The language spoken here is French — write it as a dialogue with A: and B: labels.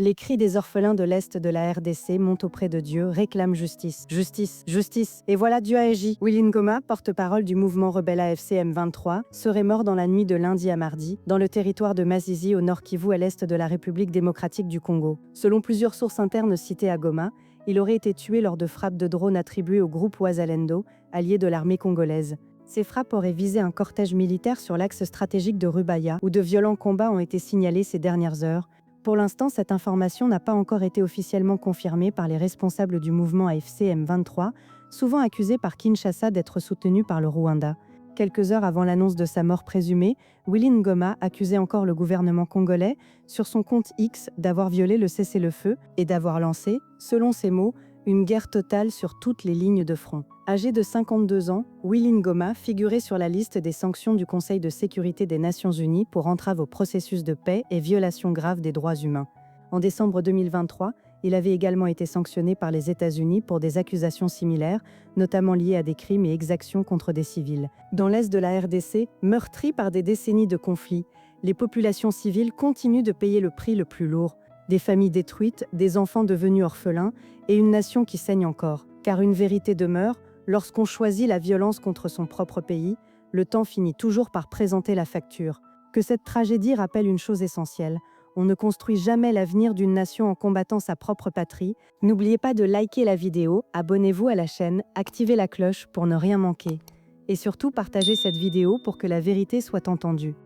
A: Les cris des orphelins de l'Est de la RDC montent auprès de Dieu, réclament justice. Justice, justice. Et voilà, Dieu a agi. Willy Ngoma, porte-parole du mouvement rebelle AFC M23, serait mort dans la nuit de lundi à mardi, dans le territoire de Masisi au nord Kivu à l'est de la République démocratique du Congo. Selon plusieurs sources internes citées à Goma, il aurait été tué lors de frappes de drones attribuées au groupe Wazalendo, allié de l'armée congolaise. Ces frappes auraient visé un cortège militaire sur l'axe stratégique de Rubaya, où de violents combats ont été signalés ces dernières heures. Pour l'instant, cette information n'a pas encore été officiellement confirmée par les responsables du mouvement AFC M23, souvent accusés par Kinshasa d'être soutenu par le Rwanda. Quelques heures avant l'annonce de sa mort présumée, Willy Ngoma accusait encore le gouvernement congolais, sur son compte X, d'avoir violé le cessez-le-feu et d'avoir lancé, selon ses mots, une guerre totale sur toutes les lignes de front. Âgé de 52 ans, Willy Ngoma figurait sur la liste des sanctions du Conseil de sécurité des Nations Unies pour entrave au processus de paix et violation grave des droits humains. En décembre 2023, il avait également été sanctionné par les États-Unis pour des accusations similaires, notamment liées à des crimes et exactions contre des civils. Dans l'est de la RDC, meurtri par des décennies de conflits, les populations civiles continuent de payer le prix le plus lourd. Des familles détruites, des enfants devenus orphelins et une nation qui saigne encore. Car une vérité demeure, lorsqu'on choisit la violence contre son propre pays, le temps finit toujours par présenter la facture. Que cette tragédie rappelle une chose essentielle, on ne construit jamais l'avenir d'une nation en combattant sa propre patrie. N'oubliez pas de liker la vidéo, abonnez-vous à la chaîne, activez la cloche pour ne rien manquer. Et surtout, partagez cette vidéo pour que la vérité soit entendue.